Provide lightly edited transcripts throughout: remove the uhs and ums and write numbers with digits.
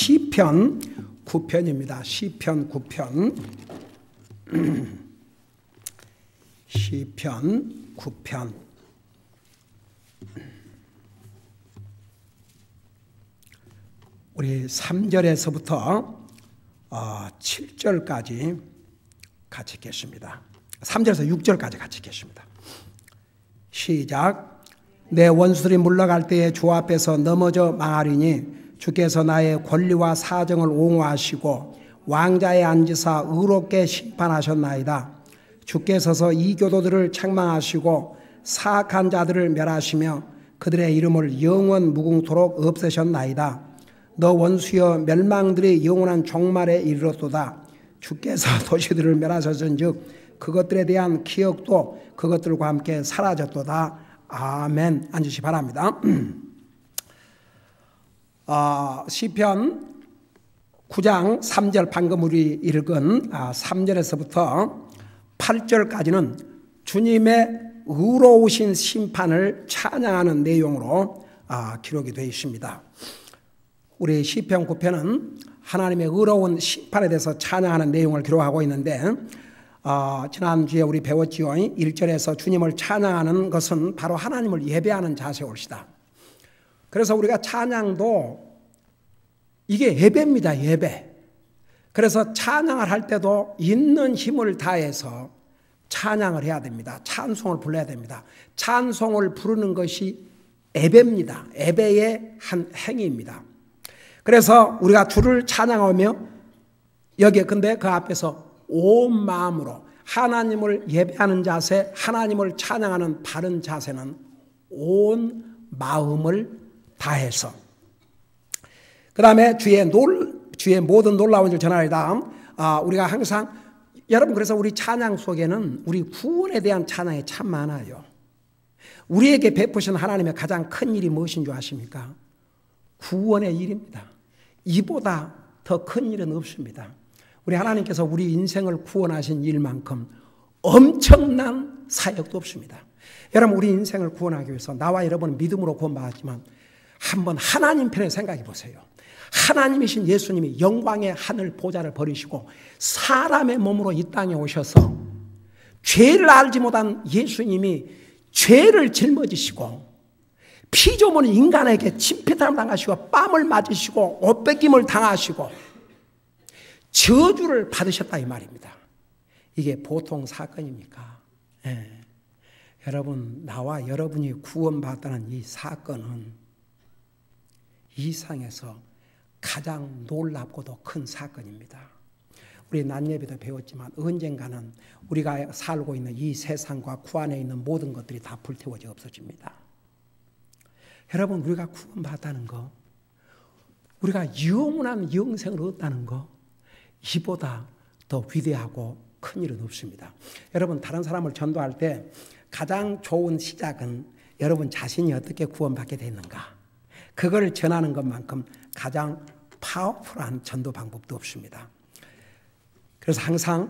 시편 9편입니다. 시편 9편. 시편 9편. 우리 3절에서부터 7절까지 같이 읽겠습니다. 3절에서 6절까지 같이 읽겠습니다. 시작. 내 원수들이 물러갈 때에 주 앞에서 넘어져 망하리니 주께서 나의 권리와 사정을 옹호하시고 왕자에 앉으사 의롭게 심판하셨나이다. 주께서서 이교도들을 책망하시고 사악한 자들을 멸하시며 그들의 이름을 영원 무궁토록 없애셨나이다. 너 원수여 멸망들이 영원한 종말에 이르렀도다. 주께서 도시들을 멸하셨은즉 그것들에 대한 기억도 그것들과 함께 사라졌도다. 아멘. 앉으시 바랍니다. 시편 9장 3절 방금 우리 읽은 3절에서부터 8절까지는 주님의 의로우신 심판을 찬양하는 내용으로 기록이 되어 있습니다. 우리 시편 9편은 하나님의 의로운 심판에 대해서 찬양하는 내용을 기록하고 있는데 지난주에 우리 배웠지요. 1절에서 주님을 찬양하는 것은 바로 하나님을 예배하는 자세올시다. 그래서 우리가 찬양도 이게 예배입니다. 예배. 그래서 찬양을 할 때도 있는 힘을 다해서 찬양을 해야 됩니다. 찬송을 불러야 됩니다. 찬송을 부르는 것이 예배입니다. 예배의 한 행위입니다. 그래서 우리가 주를 찬양하며 여기에 근데 그 앞에서 온 마음으로 하나님을 예배하는 자세, 하나님을 찬양하는 바른 자세는 온 마음을 다해서 그 다음에 주의 모든 놀라운 줄 전하리다. 우리가 항상 여러분 그래서 우리 찬양 속에는 우리 구원에 대한 찬양이 참 많아요. 우리에게 베푸신 하나님의 가장 큰 일이 무엇인 줄 아십니까? 구원의 일입니다. 이보다 더 큰 일은 없습니다. 우리 하나님께서 우리 인생을 구원하신 일만큼 엄청난 사역도 없습니다. 여러분 우리 인생을 구원하기 위해서 나와 여러분은 믿음으로 구원받았지만 한번 하나님 편에 생각해 보세요. 하나님이신 예수님이 영광의 하늘 보좌를 버리시고 사람의 몸으로 이 땅에 오셔서 죄를 알지 못한 예수님이 죄를 짊어지시고 피조물 인간에게 침패탈을 당하시고 뺨을 맞으시고 옷 뺏김을 당하시고 저주를 받으셨다 이 말입니다. 이게 보통 사건입니까? 여러분 나와 여러분이 구원받았다는 이 사건은 이 세상에서 가장 놀랍고도 큰 사건입니다. 우리 낮예배도 배웠지만 언젠가는 우리가 살고 있는 이 세상과 그 안에 있는 모든 것들이 다 불태워져 없어집니다. 여러분 우리가 구원받았다는 거, 우리가 영원한 영생을 얻다는 거, 이보다 더 위대하고 큰 일은 없습니다. 여러분 다른 사람을 전도할 때 가장 좋은 시작은 여러분 자신이 어떻게 구원받게 됐는가, 그걸 전하는 것만큼 가장 파워풀한 전도 방법도 없습니다. 그래서 항상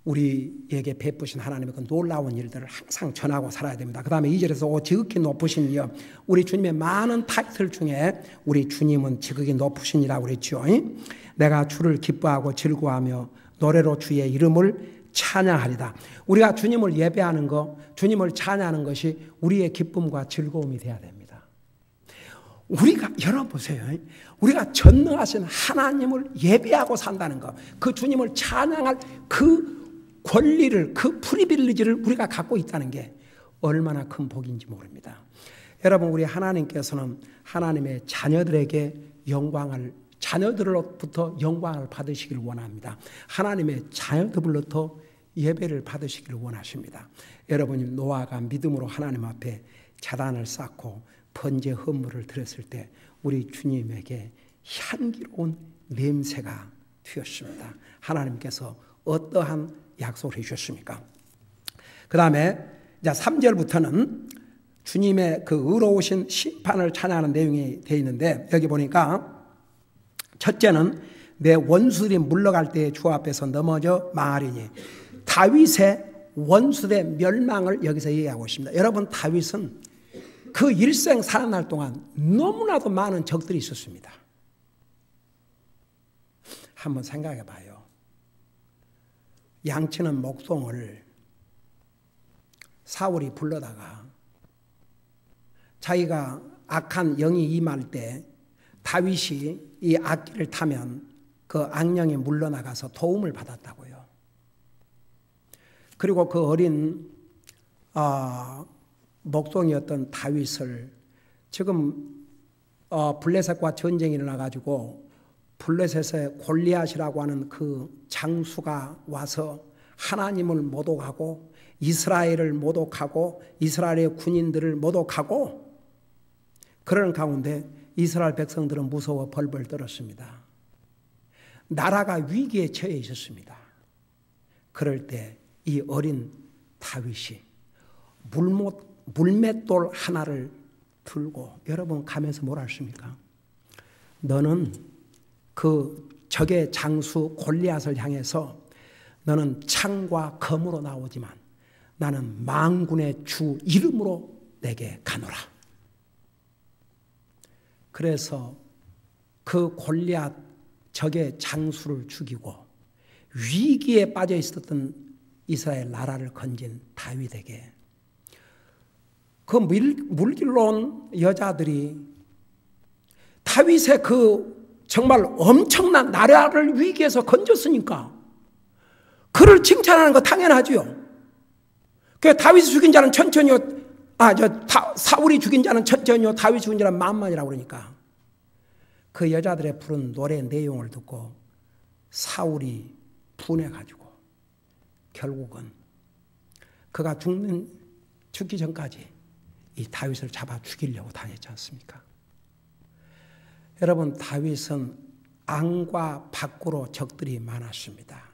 우리에게 베푸신 하나님의 그 놀라운 일들을 항상 전하고 살아야 됩니다. 그 다음에 2절에서 지극히 높으신 이여, 우리 주님의 많은 타이틀 중에 우리 주님은 지극히 높으신 이라고 그랬죠. 내가 주를 기뻐하고 즐거워하며 노래로 주의 이름을 찬양하리다. 우리가 주님을 예배하는 것, 주님을 찬양하는 것이 우리의 기쁨과 즐거움이 되어야 됩니다. 우리가 여러분 보세요. 우리가 전능하신 하나님을 예배하고 산다는 것, 그 주님을 찬양할 그 권리를, 그 프리빌리지를 우리가 갖고 있다는 게 얼마나 큰 복인지 모릅니다. 여러분 우리 하나님께서는 하나님의 자녀들에게 자녀들로부터 영광을 받으시길 원합니다. 하나님의 자녀들로부터 예배를 받으시길 원하십니다. 여러분이 노아가 믿음으로 하나님 앞에 제단을 쌓고 번제 헌물을 드렸을 때 우리 주님에게 향기로운 냄새가 튀었습니다. 하나님께서 어떠한 약속을 해주셨습니까? 그 다음에 이제 3절부터는 주님의 그 의로우신 심판을 찬양하는 내용이 되어 있는데 여기 보니까 첫째는 내 원수들이 물러갈 때에 주 앞에서 넘어져 망하리니, 다윗의 원수의 멸망을 여기서 얘기하고 있습니다. 여러분 다윗은 그 일생 살아날 동안 너무나도 많은 적들이 있었습니다. 한번 생각해 봐요. 양치는 목송을 사울이 불러다가 자기가 악한 영이 임할 때 다윗이 이 악기를 타면 그 악령이 물러나가서 도움을 받았다고요. 그리고 그 어린 목송이었던 다윗을 지금 블레셋과 전쟁이 일어나가지고 블레셋의 골리앗이라고 하는 그 장수가 와서 하나님을 모독하고 이스라엘을 모독하고 이스라엘의 군인들을 모독하고 그런 가운데 이스라엘 백성들은 무서워 벌벌 떨었습니다. 나라가 위기에 처해 있었습니다. 그럴 때 이 어린 다윗이 물맷돌 하나를 들고, 여러분 가면서 뭐라 했습니까? 너는 그 적의 장수 골리앗을 향해서 너는 창과 검으로 나오지만 나는 만군의 주 이름으로 내게 가노라. 그래서 그 골리앗 적의 장수를 죽이고 위기에 빠져 있었던 이스라엘 나라를 건진 다윗에게 그 물길로 온 여자들이 다윗의 그 정말 엄청난 나라를 위기에서 건졌으니까 그를 칭찬하는 거 당연하지요. 그 다윗이 죽인 자는 천천히요, 사울이 죽인 자는 천천히요, 다윗이 죽인 자는 만만이라고 그러니까 그 여자들의 부른 노래 내용을 듣고 사울이 분해가지고 결국은 그가 죽기 전까지 이 다윗을 잡아 죽이려고 다녔지 않습니까? 여러분, 다윗은 안과 밖으로 적들이 많았습니다.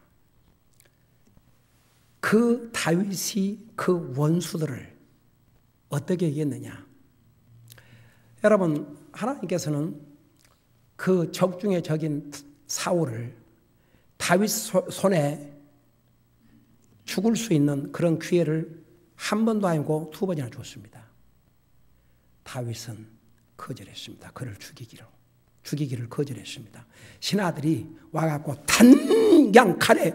그 다윗이 그 원수들을 어떻게 이겼느냐? 여러분, 하나님께서는 그 적 중에 적인 사울을 다윗 손에 죽을 수 있는 그런 기회를 한 번도 아니고 두 번이나 줬습니다. 다윗은 거절했습니다. 그를 죽이기를 거절했습니다. 신하들이 와갖고 그냥 칼에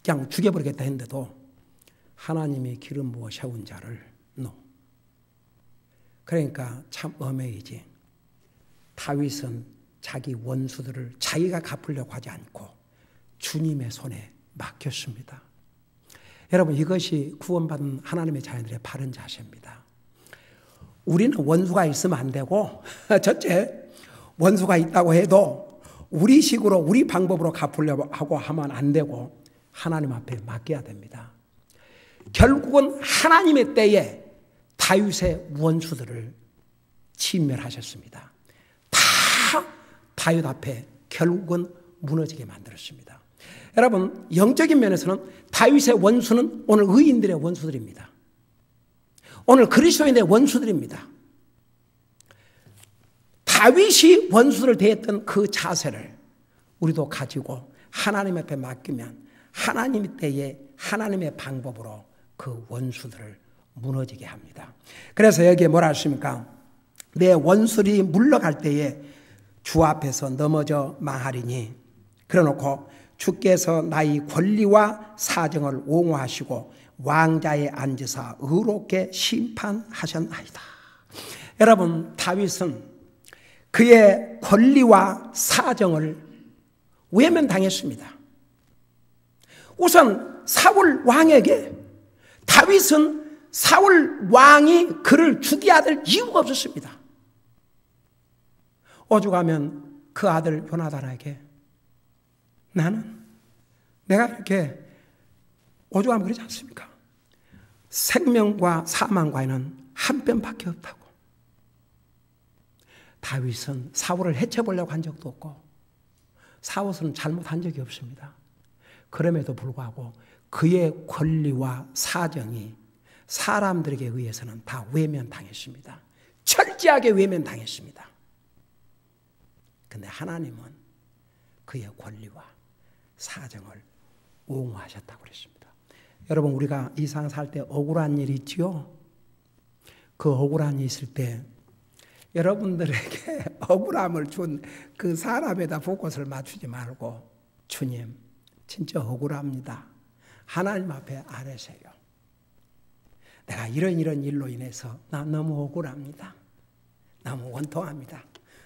그냥 죽여버리겠다 했는데도 하나님이 기름 부어 세운 자를 그러니까 참 어메이징. 다윗은 자기 원수들을 자기가 갚으려고 하지 않고 주님의 손에 맡겼습니다. 여러분, 이것이 구원받은 하나님의 자녀들의 바른 자세입니다. 우리는 원수가 있으면 안 되고, 첫째, 원수가 있다고 해도 우리 식으로 우리 방법으로 갚으려고 하고 하면 안 되고 하나님 앞에 맡겨야 됩니다. 결국은 하나님의 때에 다윗의 원수들을 진멸하셨습니다. 다 다윗 앞에 결국은 무너지게 만들었습니다. 여러분, 영적인 면에서는 다윗의 원수는 오늘 의인들의 원수들입니다. 오늘 그리스도인의 원수들입니다. 다윗이 원수를 대했던 그 자세를 우리도 가지고 하나님 앞에 맡기면 하나님의 때에 하나님의 방법으로 그 원수들을 무너지게 합니다. 그래서 여기에 뭐라 하십니까? 내 원수들이 물러갈 때에 주 앞에서 넘어져 망하리니, 그래놓고 주께서 나의 권리와 사정을 옹호하시고 왕자에 앉으사 의롭게 심판하셨나이다. 여러분, 다윗은 그의 권리와 사정을 외면당했습니다. 우선 사울 왕에게 다윗은 사울 왕이 그를 죽여야 될 이유가 없었습니다. 오죽하면 그 아들 요나단에게 내가 이렇게 오죽하면 그러지 않습니까? 생명과 사망과에는 한 뼘밖에 없다고. 다윗은 사울을 해쳐보려고 한 적도 없고 사울은 잘못한 적이 없습니다. 그럼에도 불구하고 그의 권리와 사정이 사람들에게 의해서는 다 외면당했습니다. 철저하게 외면당했습니다. 근데 하나님은 그의 권리와 사정을 옹호하셨다고 그랬습니다. 여러분, 우리가 이 세상 살 때 억울한 일이 있지요? 그 억울한 일이 있을 때 여러분들에게 억울함을 준 그 사람에다 포커스를 맞추지 말고 주님, 진짜 억울합니다. 하나님 앞에 아뢰세요. 내가 이런 일로 인해서 나 너무 억울합니다. 너무 원통합니다.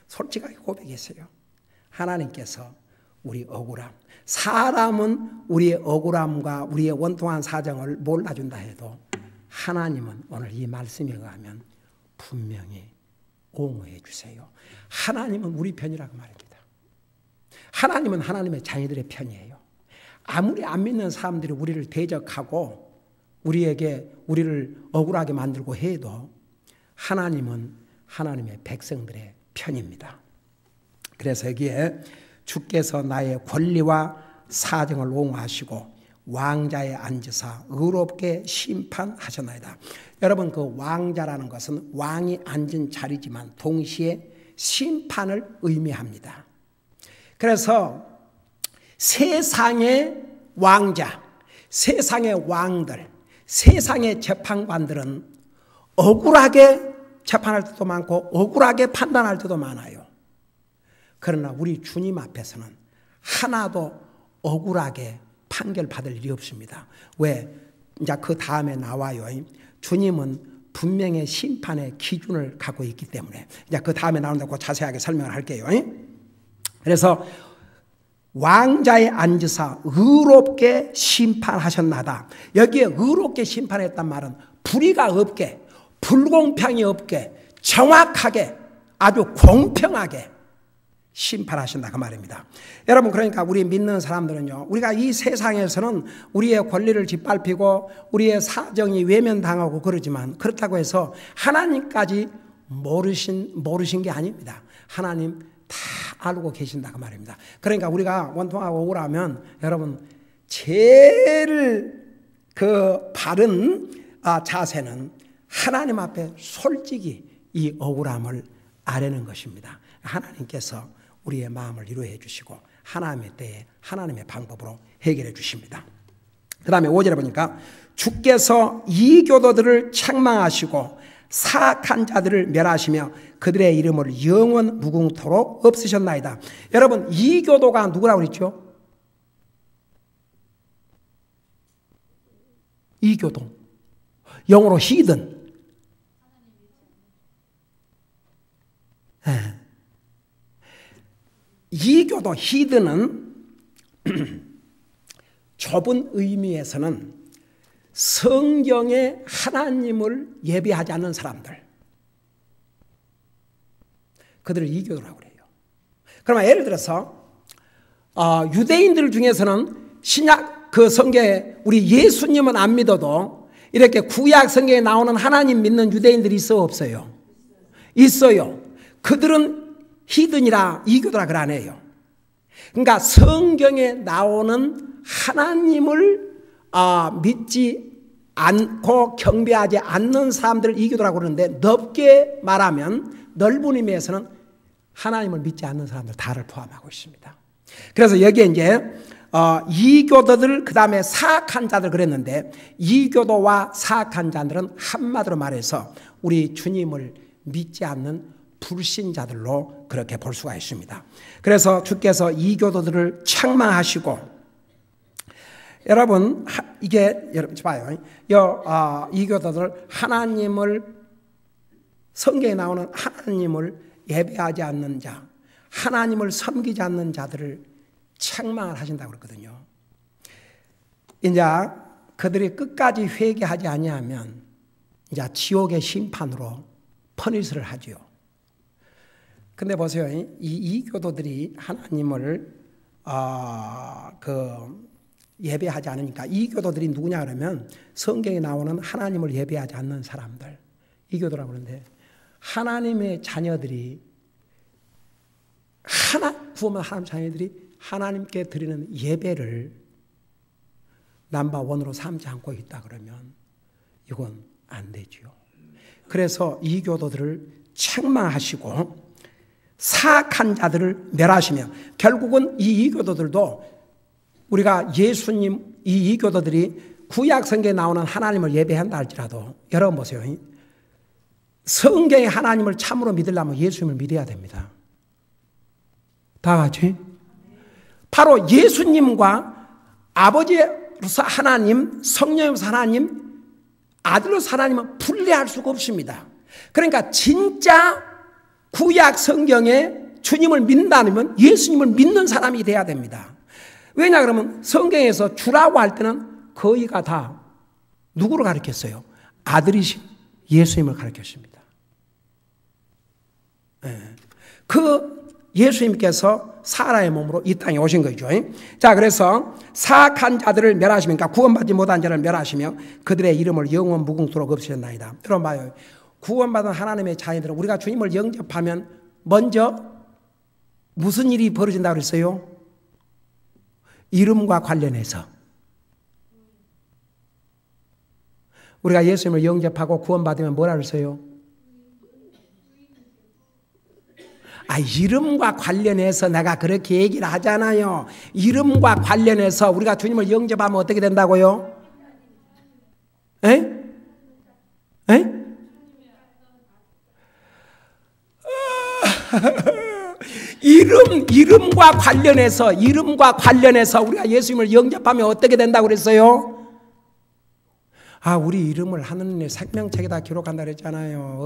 솔직하게 고백했어요. 하나님께서 우리 억울함, 사람은 우리의 억울함과 우리의 원통한 사정을 몰라준다 해도 하나님은 오늘 이 말씀에 의하면 분명히 옹호해 주세요. 하나님은 우리 편이라고 말입니다. 하나님은 하나님의 자녀들의 편이에요. 아무리 안 믿는 사람들이 우리를 대적하고 우리를 억울하게 만들고 해도 하나님은 하나님의 백성들의 편입니다. 그래서 여기에 주께서 나의 권리와 사정을 옹호하시고 왕자에 앉으사 의롭게 심판하셨나이다. 여러분, 그 왕자라는 것은 왕이 앉은 자리지만 동시에 심판을 의미합니다. 그래서 세상의 왕자, 세상의 왕들, 세상의 재판관들은 억울하게 재판할 때도 많고 억울하게 판단할 때도 많아요. 그러나 우리 주님 앞에서는 하나도 억울하게 판결받을 일이 없습니다. 왜? 이제 그 다음에 나와요. 주님은 분명히 심판의 기준을 갖고 있기 때문에 이제 그 다음에 나온다고 자세하게 설명을 할게요. 그래서 왕자에 앉으사 의롭게 심판하셨나다. 여기에 의롭게 심판했단 말은 불의가 없게, 불공평이 없게, 정확하게, 아주 공평하게 심판하신다 그 말입니다. 여러분, 그러니까 우리 믿는 사람들은요, 우리가 이 세상에서는 우리의 권리를 짓밟히고 우리의 사정이 외면당하고 그러지만 그렇다고 해서 하나님까지 모르신 게 아닙니다. 하나님 다 알고 계신다 그 말입니다. 그러니까 우리가 원통하고 억울하면 여러분, 제일 그 바른 자세는 하나님 앞에 솔직히 이 억울함을 아뢰는 것입니다. 하나님께서 우리의 마음을 이루해 주시고 하나님의 때에 하나님의 방법으로 해결해 주십니다. 그 다음에 5절에 보니까 주께서 이교도들을 책망하시고 사악한 자들을 멸하시며 그들의 이름을 영원 무궁토록 없으셨나이다. 여러분, 이교도가 누구라고 그랬죠? 이교도, 영어로 히든. 이교도, 히든은 좁은 의미에서는 성경에 하나님을 예배하지 않는 사람들, 그들을 이교도라고 그래요. 그러면 예를 들어서 유대인들 중에서는 신약 그 성경에 우리 예수님은 안 믿어도 이렇게 구약 성경에 나오는 하나님 믿는 유대인들이 있어 없어요? 있어요. 그들은 히든이라 이교도라 그러네요. 그러니까 성경에 나오는 하나님을 믿지 않고 경배하지 않는 사람들을 이교도라고 그러는데, 넓게 말하면 넓은 의미에서는 하나님을 믿지 않는 사람들 다를 포함하고 있습니다. 그래서 여기에 이제 이교도들, 그 다음에 사악한 자들 그랬는데, 이교도와 사악한 자들은 한마디로 말해서 우리 주님을 믿지 않는 불신자들로 그렇게 볼 수가 있습니다. 그래서 주께서 이교도들을 책망하시고, 여러분 이게 여러분 봐요. 이교도들, 하나님을, 성경에 나오는 하나님을 예배하지 않는 자, 하나님을 섬기지 않는 자들을 책망을 하신다고 그랬거든요. 이제 그들이 끝까지 회개하지 아니하면 이제 지옥의 심판으로 퍼니스를 하죠. 근데 보세요. 이 이교도들이 하나님을 예배하지 않으니까, 이교도들이 누구냐 그러면 성경에 나오는 하나님을 예배하지 않는 사람들, 이교도라고 그러는데, 하나님의 자녀들이 구원받은 하나님 자녀들이 하나님께 드리는 예배를 넘버원으로 삼지 않고 있다 그러면 이건 안 되지요. 그래서 이교도들을 책망하시고 사악한 자들을 멸하시며, 결국은 이 이교도들도 우리가 예수님, 이 이교도들이 구약 성경에 나오는 하나님을 예배한다 할지라도, 여러분 보세요. 성경의 하나님을 참으로 믿으려면 예수님을 믿어야 됩니다. 다 같이. 바로 예수님과 아버지로서 하나님, 성령으로서 하나님, 아들로서 하나님은 분리할 수가 없습니다. 그러니까 진짜 구약 성경에 주님을 믿는다면 예수님을 믿는 사람이 돼야 됩니다. 왜냐 그러면 성경에서 주라고 할 때는 거의가 다 누구를 가르쳤어요? 아들이신 예수님을 가르쳤습니다. 그 예수님께서 사람의 몸으로 이 땅에 오신 거죠. 자, 그래서 사악한 자들을 멸하시며, 그러니까 구원받지 못한 자를 멸하시며 그들의 이름을 영원 무궁토록 없으셨나이다. 여러분 봐요. 구원받은 하나님의 자녀들은 우리가 주님을 영접하면 먼저 무슨 일이 벌어진다고 그랬어요? 이름과 관련해서. 우리가 예수님을 영접하고 구원받으면 뭐라 그랬어요? 이름과 관련해서 내가 그렇게 얘기를 하잖아요. 이름과 관련해서 우리가 주님을 영접하면 어떻게 된다고요? 에? 이름과 관련해서 우리가 예수님을 영접하면 어떻게 된다고 그랬어요? 우리 이름을 하느님의 생명책에다 기록한다 그랬잖아요.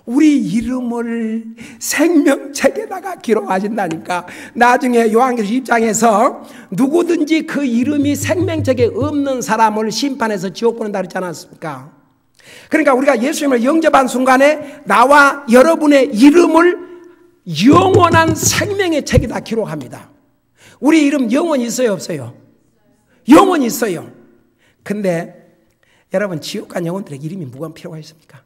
우리 이름을 생명책에다가 기록하신다니까. 나중에 요한계시록 10장에서 누구든지 그 이름이 생명책에 없는 사람을 심판해서 지옥 보낸다 그랬지 않았습니까? 그러니까 우리가 예수님을 영접한 순간에 나와 여러분의 이름을 영원한 생명의 책에다 기록합니다. 우리 이름 영원히 있어요, 없어요? 영원히 있어요. 근데 여러분, 지옥 간 영혼들의 이름이 뭐가 필요가 있습니까?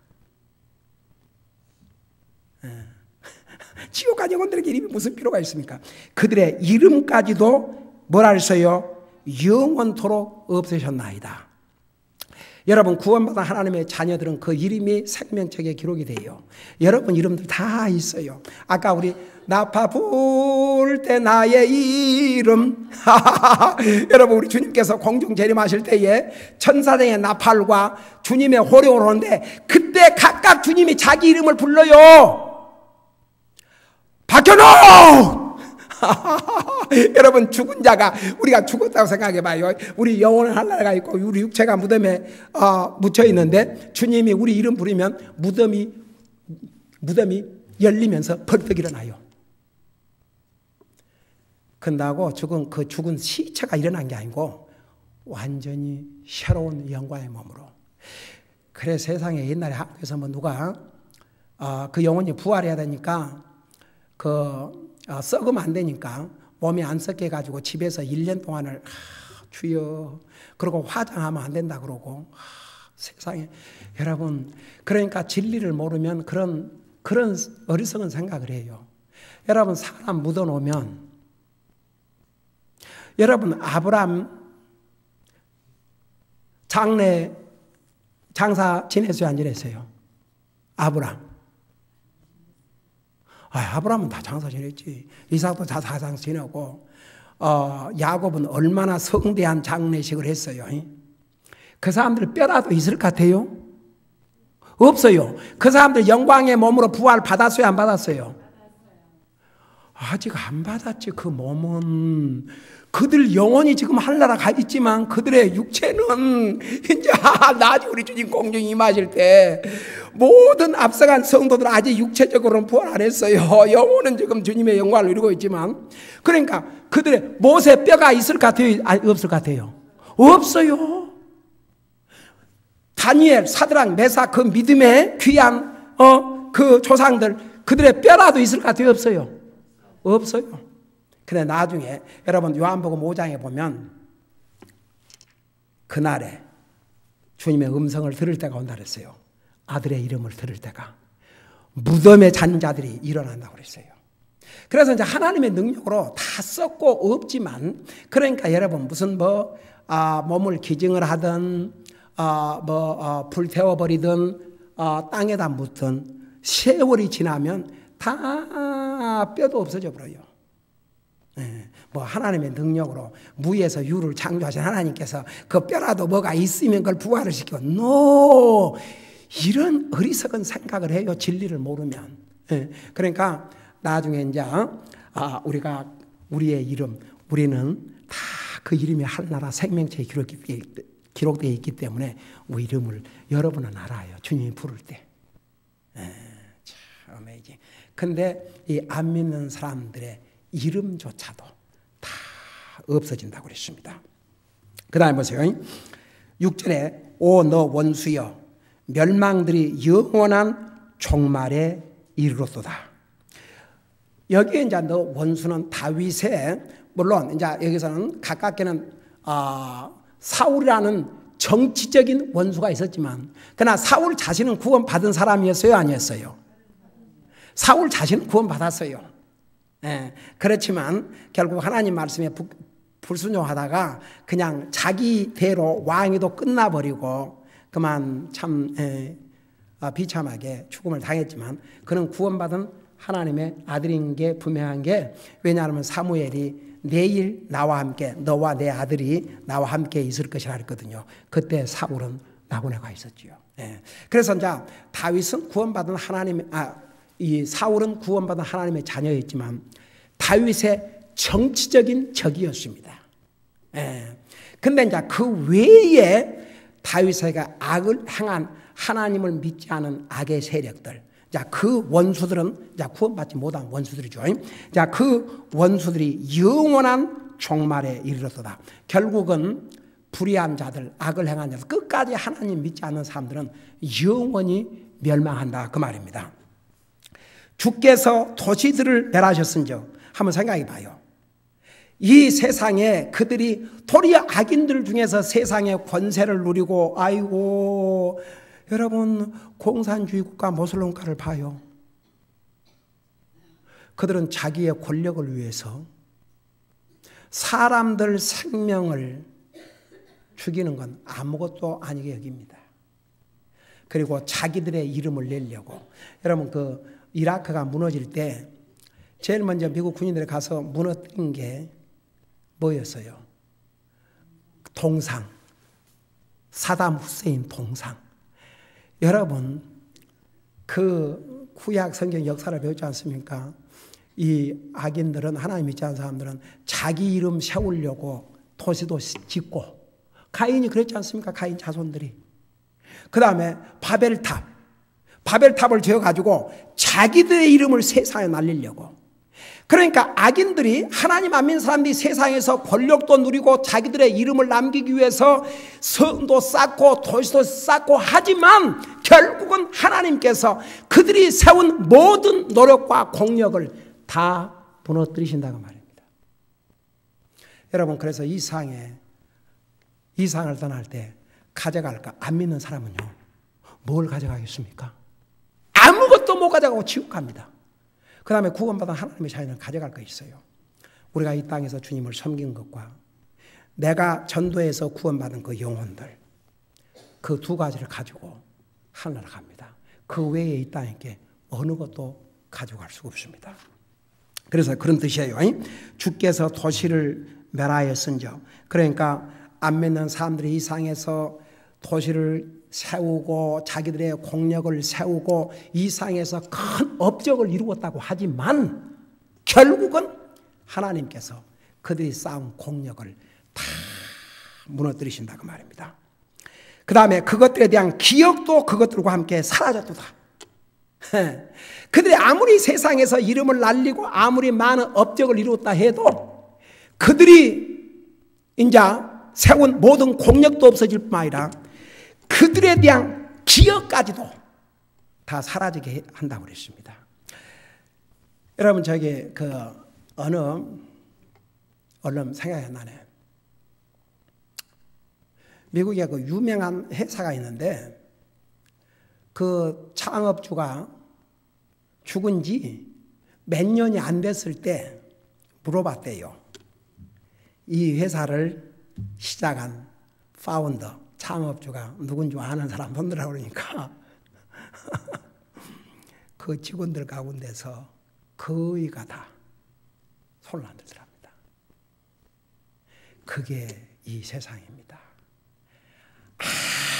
지옥 간 영혼들에게 이름이 무슨 필요가 있습니까? 그들의 이름까지도 뭐라 했어요? 영원토록 없으셨나이다. 여러분, 구원받은 하나님의 자녀들은 그 이름이 생명책에 기록이 돼요. 여러분 이름들 다 있어요. 아까 우리 나파 부을 때 나의 이름 여러분, 우리 주님께서 공중 재림하실 때에 천사장의 나팔과 주님의 호령을 오는데 그때 각각 주님이 자기 이름을 불러요. 박현옥! 여러분, 죽은 자가, 우리가 죽었다고 생각해 봐요. 우리 영혼은 하늘나라가 있고 우리 육체가 무덤에 묻혀 있는데 주님이 우리 이름 부르면 무덤이 열리면서 벌떡 일어나요. 근다고 죽은 시체가 일어난 게 아니고 완전히 새로운 영광의 몸으로. 그래, 세상에 옛날에 한국에서 누가 그 영혼이 부활해야 되니까 썩으면 안 되니까 몸이 안 썩게 가지고 집에서 1년 동안을 주여, 그러고 화장하면 안 된다 그러고. 세상에 여러분, 그러니까 진리를 모르면 그런 어리석은 생각을 해요. 여러분, 사람 묻어놓으면, 여러분 아브람 장사 지냈어요, 안 지냈어요? 아브람은 다 장사 지냈지. 이삭도 다 장사 지내고, 야곱은 얼마나 성대한 장례식을 했어요. 그 사람들 뼈라도 있을 것 같아요? 없어요. 그 사람들 영광의 몸으로 부활 받았어요, 안 받았어요? 아직 안 받았지. 그 몸은 그들 영혼이 지금 하늘나라 가 있지만 그들의 육체는 이제 나중에 우리 주님 공중 임하실 때 모든 앞서간 성도들 아직 육체적으로는 부활 안 했어요. 영혼은 지금 주님의 영광을 이루고 있지만, 그러니까 그들의 못에 뼈가 있을 것 같아요, 없을 것 같아요? 없어요. 다니엘, 사드락, 메삭, 그 믿음의 귀한 그 조상들, 그들의 뼈라도 있을 것 같아요, 없어요? 없어요. 근데 나중에 여러분 요한복음 5장에 보면 그날에 주님의 음성을 들을 때가 온다 그랬어요. 아들의 이름을 들을 때가. 무덤에 잔 자들이 일어난다고 그랬어요. 그래서 이제 하나님의 능력으로 다 썩고 없지만, 그러니까 여러분 무슨 몸을 기증을 하든 불태워버리든 땅에다 묻든 세월이 지나면 다 뼈도 없어져 버려요. 하나님의 능력으로 무에서 유를 창조하신 하나님께서 그 뼈라도 뭐가 있으면 그걸 부활을 시켜. 이런 어리석은 생각을 해요, 진리를 모르면. 그러니까 나중에 이제 우리가 우리의 이름, 우리는 다 그 이름이 하늘나라 생명체에 기록되어 있기 때문에 우리 이름을 여러분은 알아요. 주님이 부를 때. 참 어메이징. 근데 이 안 믿는 사람들의 이름조차도 다 없어진다고 그랬습니다. 그 다음에 보세요. 6절에 오 너 원수여 멸망들이 영원한 종말에 이르렀도다. 여기에 이제 너 원수는 다윗의, 물론 이제 여기서는 가깝게는 사울이라는 정치적인 원수가 있었지만, 그러나 사울 자신은 구원받은 사람이었어요, 아니었어요? 사울 자신은 구원받았어요. 그렇지만 결국 하나님 말씀에 불순종하다가 그냥 자기대로 왕위도 끝나버리고 그만 참 비참하게 죽음을 당했지만, 그는 구원받은 하나님의 아들인 게 분명한 게, 왜냐하면 사무엘이 내일 나와 함께, 너와 내 아들이 나와 함께 있을 것이라 했거든요. 그때 사울은 낙원에 있었지요. 그래서 이제 다윗은 구원받은 이 사울은 구원받은 하나님의 자녀였지만 다윗의 정치적인 적이었습니다. 근데 이제 그 외에 다윗에게 악을 행한, 하나님을 믿지 않은 악의 세력들, 자, 그 원수들은 자, 구원받지 못한 원수들이죠. 자, 그 원수들이 영원한 종말에 이르렀도다. 결국은 불의한 자들, 악을 행한 자들, 끝까지 하나님 믿지 않는 사람들은 영원히 멸망한다, 그 말입니다. 주께서 도시들을 멸하셨은즉, 한번 생각해 봐요. 이 세상에 그들이 도리어 악인들 중에서 세상의 권세를 누리고, 아이고 여러분 공산주의 국가 모슬림가를 봐요. 그들은 자기의 권력을 위해서 사람들 생명을 죽이는 건 아무것도 아니게 여깁니다. 그리고 자기들의 이름을 내려고, 여러분 그 이라크가 무너질 때 제일 먼저 미국 군인들이 가서 무너뜨린 게 뭐였어요? 동상, 사담 후세인 동상. 여러분 그 구약 성경 역사를 배우지 않습니까? 이 악인들은, 하나님 믿지 않는 사람들은 자기 이름 세우려고 도시도 짓고, 가인이 그랬지 않습니까? 가인 자손들이. 그 다음에 바벨탑을 지어가지고 자기들의 이름을 세상에 날리려고. 그러니까 악인들이, 하나님 안 믿는 사람들이 세상에서 권력도 누리고 자기들의 이름을 남기기 위해서 성도 쌓고 도시도 쌓고 하지만, 결국은 하나님께서 그들이 세운 모든 노력과 공력을 다 무너뜨리신다고 말입니다. 여러분, 그래서 이 상을 떠날 때 가져갈까? 안 믿는 사람은요, 뭘 가져가겠습니까? 아무것도 못 가져가고 지옥 갑니다. 그 다음에 구원받은 하나님의 자녀는 가져갈 거 있어요. 우리가 이 땅에서 주님을 섬긴 것과 내가 전도해서 구원받은 그 영혼들, 그 두 가지를 가지고 하늘나라 갑니다. 그 외에 이 땅에 어느 것도 가져갈 수가 없습니다. 그래서 그런 뜻이에요. 주께서 도시를 멸하였은즉, 그러니까 안 믿는 사람들이 이 상에서 도시를 세우고 자기들의 공력을 세우고 이 상에서 큰 업적을 이루었다고 하지만, 결국은 하나님께서 그들이 쌓은 공력을 다 무너뜨리신다고 말입니다. 그 다음에 그것들에 대한 기억도 그것들과 함께 사라졌도다. 그들이 아무리 세상에서 이름을 날리고 아무리 많은 업적을 이루었다 해도 그들이 이제 세운 모든 공력도 없어질 뿐 아니라 그들에 대한 기억까지도 다 사라지게 한다고 그랬습니다. 여러분, 저기 어느 얼른 생각이 안 나네. 미국에 그 유명한 회사가 있는데 그 창업주가 죽은 지 몇 년이 안 됐을 때 물어봤대요. 이 회사를 시작한 파운더, 창업주가 누군지 아는 사람 손들라고 그러니까 그 직원들 가운데서 거의가 다 손을 안 들더랍니다. 그게 이 세상입니다.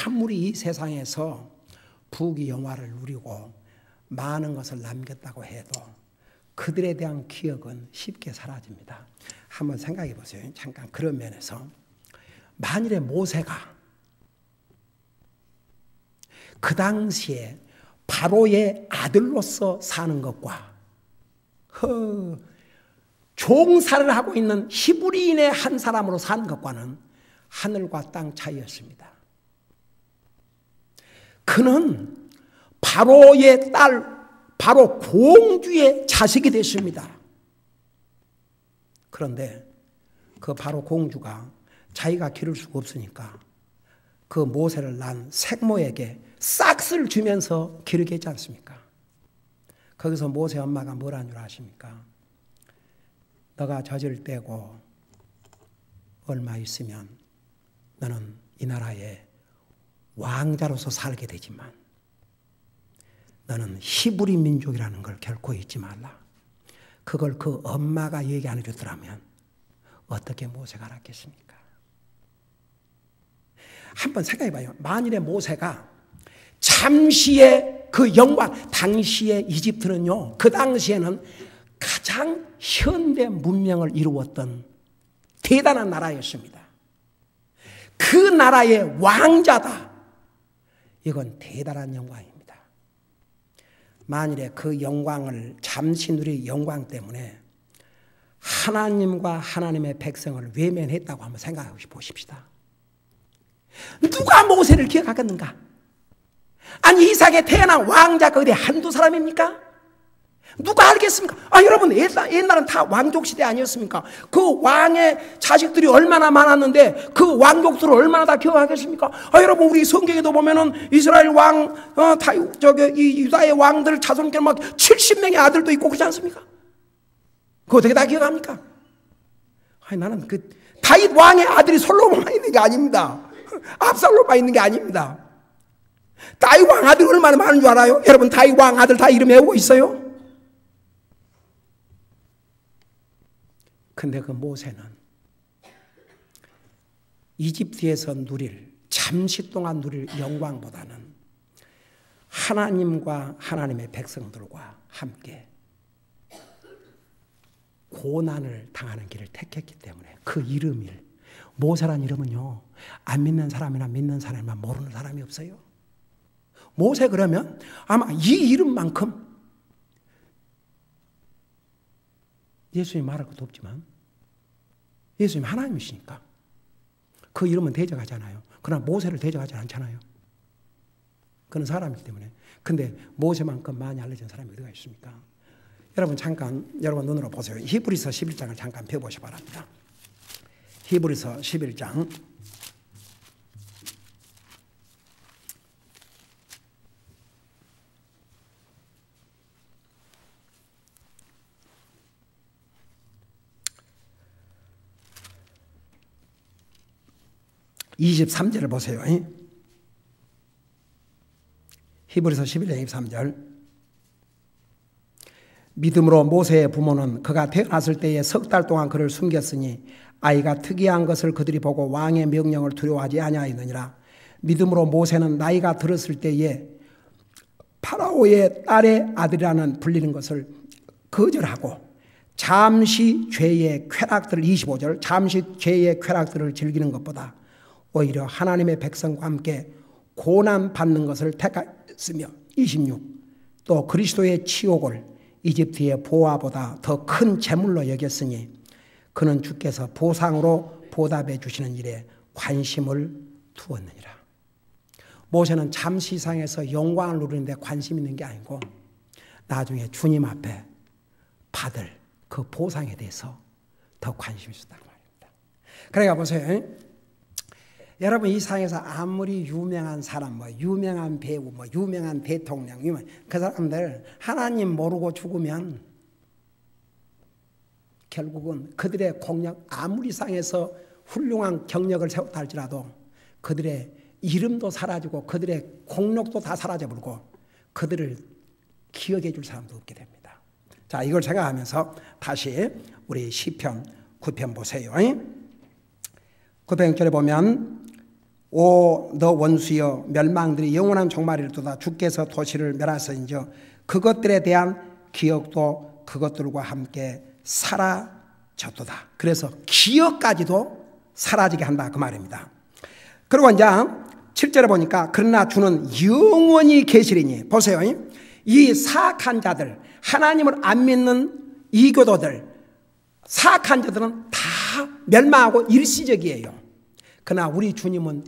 아무리 이 세상에서 부귀영화를 누리고 많은 것을 남겼다고 해도 그들에 대한 기억은 쉽게 사라집니다. 한번 생각해 보세요. 잠깐 그런 면에서 만일에 모세가 그 당시에 바로의 아들로서 사는 것과 종살을 하고 있는 히브리인의 한 사람으로 사는 것과는 하늘과 땅 차이였습니다. 그는 바로의 딸, 바로 공주의 자식이 됐습니다. 그런데 그 바로 공주가 자기가 기를 수가 없으니까 그 모세를 낳은 색모에게 싹스를 주면서 기르게 했지 않습니까? 거기서 모세 엄마가 뭐라는 줄 아십니까? 너가 젖을 떼고 얼마 있으면 너는 이 나라의 왕자로서 살게 되지만 너는 히브리 민족이라는 걸 결코 잊지 말라. 그걸 그 엄마가 얘기 안 해줬더라면 어떻게 모세가 알았겠습니까? 한번 생각해봐요. 만일에 모세가 잠시의 그 영광, 당시의 이집트는요, 그 당시에는 가장 현대 문명을 이루었던 대단한 나라였습니다. 그 나라의 왕자다. 이건 대단한 영광입니다. 만일에 그 영광을 잠시 누릴 영광 때문에 하나님과 하나님의 백성을 외면했다고 한번 생각해 보십시다. 누가 모세를 기억하겠는가? 아니 이삭에 태어난 왕자가 어디 한두 사람입니까? 누가 알겠습니까? 여러분 옛날은 다 왕족 시대 아니었습니까? 그 왕의 자식들이 얼마나 많았는데 그 왕족들을 얼마나 다 기억하겠습니까? 여러분 우리 성경에도 보면은 이스라엘 왕, 이 유다의 왕들 자손들 막 70명의 아들도 있고 그렇지 않습니까? 그거 어떻게 다 기억합니까? 나는 그 다윗 왕의 아들이 솔로몬만 있는 게 아닙니다. 압살롬만 있는 게 아닙니다. 다윗 왕 아들 얼마나 많은 줄 알아요? 여러분 다윗 왕 아들 다 이름 외우고 있어요? 근데 그 모세는 이집트에서 잠시 동안 누릴 영광보다는 하나님과 하나님의 백성들과 함께 고난을 당하는 길을 택했기 때문에 그 이름을, 모세란 이름은요, 안 믿는 사람이나 믿는 사람만 모르는 사람이 없어요. 모세 그러면 아마 이 이름만큼 예수님 말할 것도 없지만 예수님 하나님이시니까 그 이름은 대적하잖아요. 그러나 모세를 대적하지 않잖아요. 그는 사람이기 때문에. 근데 모세만큼 많이 알려진 사람이 어디가 있습니까? 여러분 잠깐 여러분 눈으로 보세요. 히브리서 11장을 잠깐 펴보시 바랍니다. 히브리서 11장 23절을 보세요. 히브리서 11장 23절. 믿음으로 모세의 부모는 그가 태어났을 때에 석 달 동안 그를 숨겼으니 아이가 특이한 것을 그들이 보고 왕의 명령을 두려워하지 아니하였느니라. 믿음으로 모세는 나이가 들었을 때에 파라오의 딸의 아들이라는 불리는 것을 거절하고 잠시 죄의 쾌락들을 25절 잠시 죄의 쾌락들을 즐기는 것보다 오히려 하나님의 백성과 함께 고난받는 것을 택했으며 26. 또 그리스도의 치욕을 이집트의 보화보다 더 큰 재물로 여겼으니 그는 주께서 보상으로 보답해 주시는 일에 관심을 두었느니라. 모세는 잠시 상에서 영광을 누리는데 관심 있는 게 아니고 나중에 주님 앞에 받을 그 보상에 대해서 더 관심이 있었다는 말입니다. 그러니까 보세요. 여러분 이 세상에서 아무리 유명한 사람, 유명한 배우, 유명한 대통령, 그 사람들 하나님 모르고 죽으면 결국은 그들의 공력, 아무리 세상에서 훌륭한 경력을 세웠다 할지라도 그들의 이름도 사라지고 그들의 공력도 다 사라져버리고 그들을 기억해 줄 사람도 없게 됩니다. 자, 이걸 생각하면서 다시 우리 시편 9편 보세요. 9편 6절에 보면 오 너 원수여 멸망들이 영원한 종말이로다. 주께서 도시를 멸하시니저 그것들에 대한 기억도 그것들과 함께 사라졌도다. 그래서 기업까지도 사라지게 한다 그 말입니다. 그리고 이제 7절에 보니까 그러나 주는 영원히 계시리니, 보세요. 이 사악한 자들, 하나님을 안 믿는 이교도들, 사악한 자들은 다 멸망하고 일시적이에요. 그러나 우리 주님은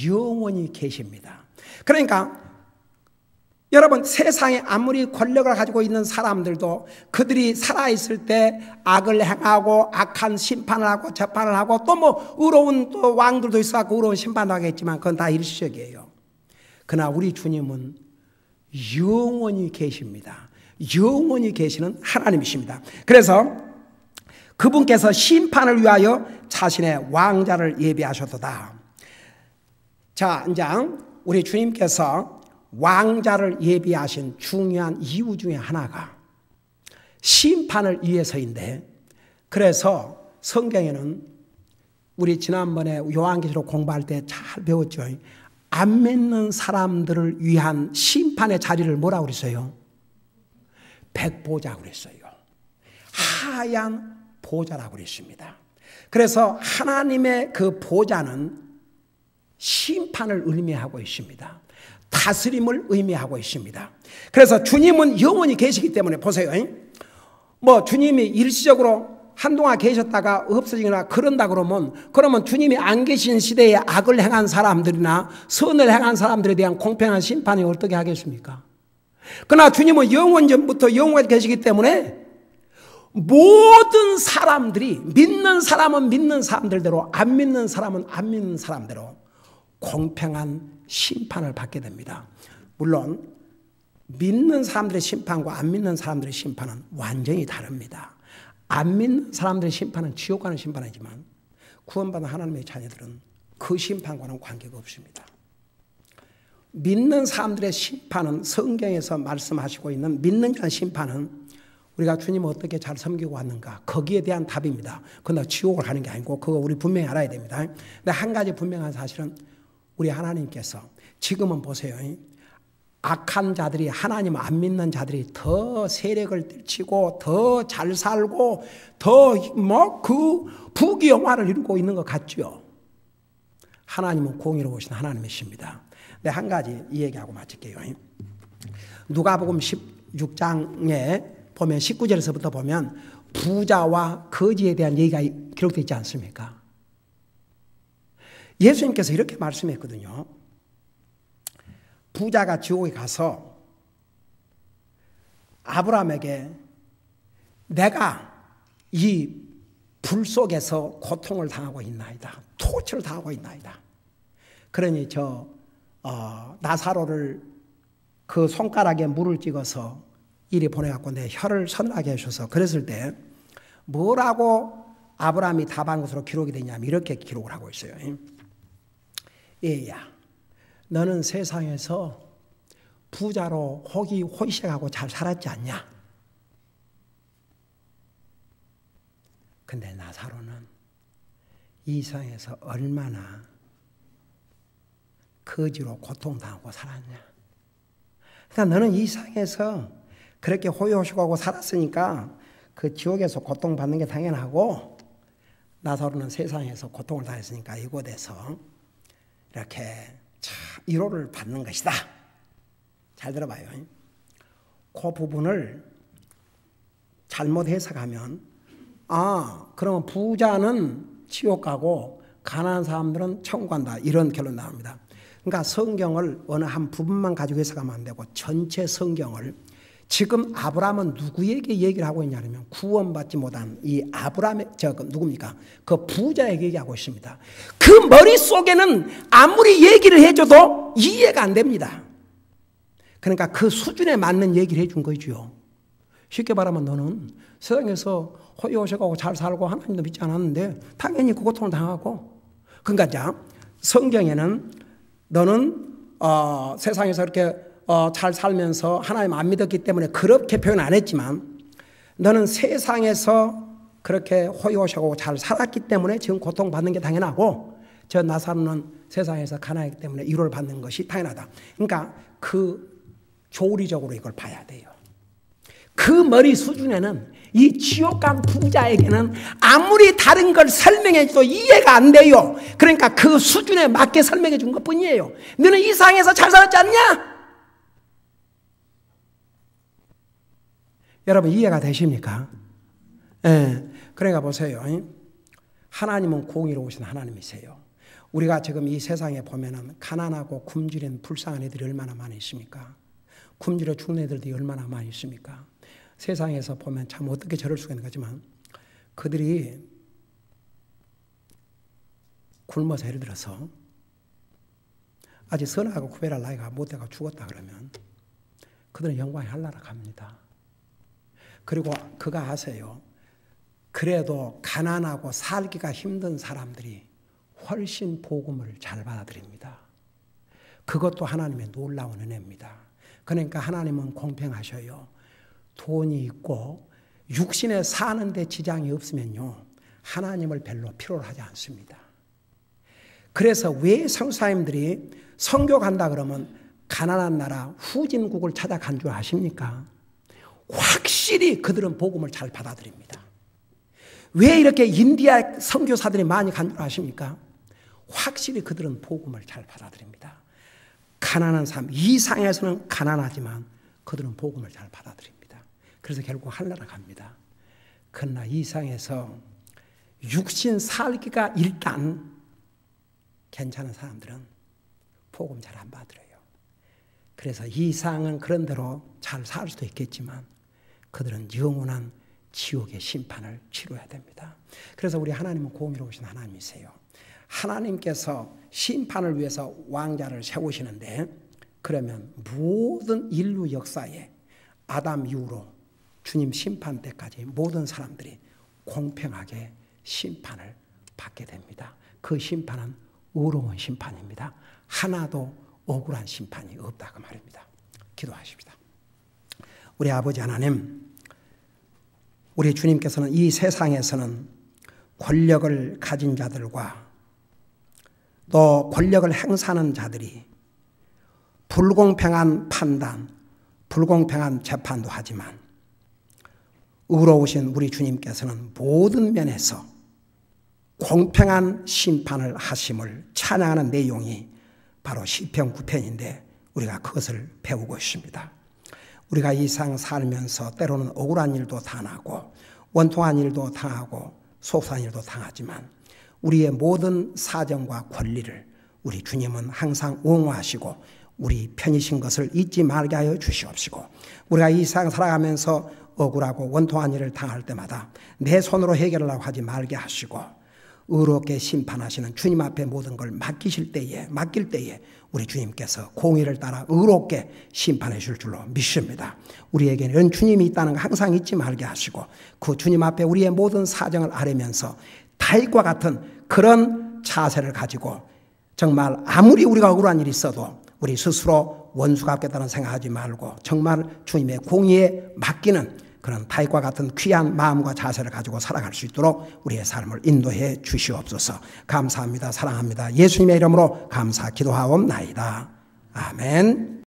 영원히 계십니다. 그러니까 여러분, 세상에 아무리 권력을 가지고 있는 사람들도 그들이 살아있을 때 악을 행하고 악한 심판을 하고 재판을 하고 또 뭐 의로운 또 왕들도 있어서 의로운 심판을 하겠지만 그건 다 일시적이에요. 그러나 우리 주님은 영원히 계십니다. 영원히 계시는 하나님이십니다. 그래서 그분께서 심판을 위하여 자신의 왕자를 예비하셨도다. 자, 이제 우리 주님께서 왕자를 예비하신 중요한 이유 중에 하나가 심판을 위해서인데, 그래서 성경에는 우리 지난번에 요한계시록 공부할 때 잘 배웠죠. 안 믿는 사람들을 위한 심판의 자리를 뭐라고 그랬어요? 백보자라고 그랬어요. 하얀 보좌라고 그랬습니다. 그래서 하나님의 그 보좌는 심판을 의미하고 있습니다. 다스림을 의미하고 있습니다. 그래서 주님은 영원히 계시기 때문에 보세요. 뭐 주님이 일시적으로 한동안 계셨다가 없어지거나 그런다 그러면 주님이 안 계신 시대에 악을 행한 사람들이나 선을 행한 사람들에 대한 공평한 심판이 어떻게 하겠습니까? 그러나 주님은 영원 전부터 영원히 계시기 때문에 모든 사람들이, 믿는 사람은 믿는 사람들대로, 안 믿는 사람은 안 믿는 사람대로 공평한 심판을 받게 됩니다. 물론 믿는 사람들의 심판과 안 믿는 사람들의 심판은 완전히 다릅니다. 안 믿는 사람들의 심판은 지옥 가는 심판이지만 구원받은 하나님의 자녀들은 그 심판과는 관계가 없습니다. 믿는 사람들의 심판은, 성경에서 말씀하시고 있는 믿는 자의 심판은 우리가 주님을 어떻게 잘 섬기고 왔는가, 거기에 대한 답입니다. 그러나 지옥을 가는 게 아니고 그거 우리 분명히 알아야 됩니다. 근데 한 가지 분명한 사실은 우리 하나님께서 지금은 보세요. 악한 자들이, 하나님 안 믿는 자들이 더 세력을 떨치고 더 잘 살고 더 뭐 그 부귀영화를 이루고 있는 것 같죠. 하나님은 공의로우신 하나님이십니다. 근데 한 가지 이 얘기하고 마칠게요. 누가복음 16장에 보면 19절에서부터 보면 부자와 거지에 대한 얘기가 기록되어 있지 않습니까? 예수님께서 이렇게 말씀했거든요. 부자가 지옥에 가서 아브라함에게 내가 이 불 속에서 고통을 당하고 있나이다, 토치를 당하고 있나이다. 그러니 나사로를 그 손가락에 물을 찍어서 이리 보내갖고 내 혀를 서늘하게 해주셔서 그랬을 때 뭐라고 아브라함이 답한 것으로 기록이 되냐면 이렇게 기록을 하고 있어요. 얘야, 너는 세상에서 부자로 호의호식하고 잘 살았지 않냐? 근데 나사로는 이 세상에서 얼마나 거지로 고통당하고 살았냐? 그러니까 너는 이 세상에서 그렇게 호의호식하고 살았으니까 그 지옥에서 고통받는 게 당연하고, 나사로는 세상에서 고통을 당했으니까 이곳에서 이렇게 위로를 받는 것이다. 잘 들어봐요. 그 부분을 잘못 해석하면 그러면 부자는 지옥 가고 가난한 사람들은 천국 간다, 이런 결론 나옵니다. 그러니까 성경을 어느 한 부분만 가지고 해석하면 안 되고 전체 성경을, 지금 아브라함은 누구에게 얘기를 하고 있냐면 구원받지 못한 이 아브라함의 누굽니까? 그 부자에게 얘기하고 있습니다. 그 머릿속에는 아무리 얘기를 해줘도 이해가 안 됩니다. 그러니까 그 수준에 맞는 얘기를 해준 거죠. 쉽게 말하면 너는 세상에서 호의호식하고 잘 살고 하나님도 믿지 않았는데 당연히 그 고통을 당하고, 그러니까 자, 성경에는 너는 세상에서 이렇게 잘 살면서 하나님 안 믿었기 때문에 그렇게 표현 안 했지만, 너는 세상에서 그렇게 호의호식하고 잘 살았기 때문에 지금 고통받는 게 당연하고, 저 나사로는 세상에서 가난하기 때문에 위로를 받는 것이 당연하다. 그러니까 그 조리적으로 이걸 봐야 돼요. 그 머리 수준에는 이 지옥간 부자에게는 아무리 다른 걸 설명해줘도 이해가 안 돼요. 그러니까 그 수준에 맞게 설명해 준 것뿐이에요. 너는 이 세상에서 잘 살았지 않냐? 여러분 이해가 되십니까? 예. 그러니까 보세요. 하나님은 공의로우신 하나님이세요. 우리가 지금 이 세상에 보면은 가난하고 굶주린 불쌍한 애들이 얼마나 많이 있습니까? 굶주려 죽는 애들이 얼마나 많이 있습니까? 세상에서 보면 참 어떻게 저럴 수가 있는 거지만 그들이 굶어서 예를 들어서 아직 선하고 구별할 나이가 못 돼가 죽었다 그러면 그들은 영광의 하늘나라 갑니다. 그리고 그가 아세요. 그래도 가난하고 살기가 힘든 사람들이 훨씬 복음을 잘 받아들입니다. 그것도 하나님의 놀라운 은혜입니다. 그러니까 하나님은 공평하셔요. 돈이 있고 육신에 사는데 지장이 없으면요 하나님을 별로 필요로 하지 않습니다. 그래서 왜 선교사님들이 선교 간다 그러면 가난한 나라 후진국을 찾아간 줄 아십니까? 확실히 그들은 복음을 잘 받아들입니다. 왜 이렇게 인디아 선교사들이 많이 간 줄 아십니까? 확실히 그들은 복음을 잘 받아들입니다. 가난한 삶, 이 상에서는 가난하지만 그들은 복음을 잘 받아들입니다. 그래서 결국 하늘나라 갑니다. 그러나 이 상에서 육신 살기가 일단 괜찮은 사람들은 복음 잘 안 받아들여요. 그래서 이 상은 그런 대로 잘 살 수도 있겠지만 그들은 영원한 지옥의 심판을 치러야 됩니다. 그래서 우리 하나님은 공의로우신 하나님이세요. 하나님께서 심판을 위해서 왕자를 세우시는데 그러면 모든 인류 역사에 아담 이후로 주님 심판 때까지 모든 사람들이 공평하게 심판을 받게 됩니다. 그 심판은 의로운 심판입니다. 하나도 억울한 심판이 없다고 말입니다. 기도하십시다. 우리 아버지 하나님, 우리 주님께서는 이 세상에서는 권력을 가진 자들과 또 권력을 행사하는 자들이 불공평한 판단, 불공평한 재판도 하지만 의로우신 우리 주님께서는 모든 면에서 공평한 심판을 하심을 찬양하는 내용이 바로 시편 9편인데 우리가 그것을 배우고 있습니다. 우리가 이 세상 살면서 때로는 억울한 일도 당하고 원통한 일도 당하고 속상한 일도 당하지만 우리의 모든 사정과 권리를 우리 주님은 항상 옹호하시고 우리 편이신 것을 잊지 말게 하여 주시옵시고 우리가 이 세상 살아가면서 억울하고 원통한 일을 당할 때마다 내 손으로 해결하려고 하지 말게 하시고 의롭게 심판하시는 주님 앞에 모든 걸 맡길 때에 우리 주님께서 공의를 따라 의롭게 심판해 줄 줄로 믿습니다. 우리에게는 주님이 있다는 거 항상 잊지 말게 하시고 그 주님 앞에 우리의 모든 사정을 아뢰면서 다윗과 같은 그런 자세를 가지고 정말 아무리 우리가 억울한 일이 있어도 우리 스스로 원수가 없겠다는 생각하지 말고 정말 주님의 공의에 맡기는 그런 다윗과 같은 귀한 마음과 자세를 가지고 살아갈 수 있도록 우리의 삶을 인도해 주시옵소서. 감사합니다. 사랑합니다. 예수님의 이름으로 감사 기도하옵나이다. 아멘.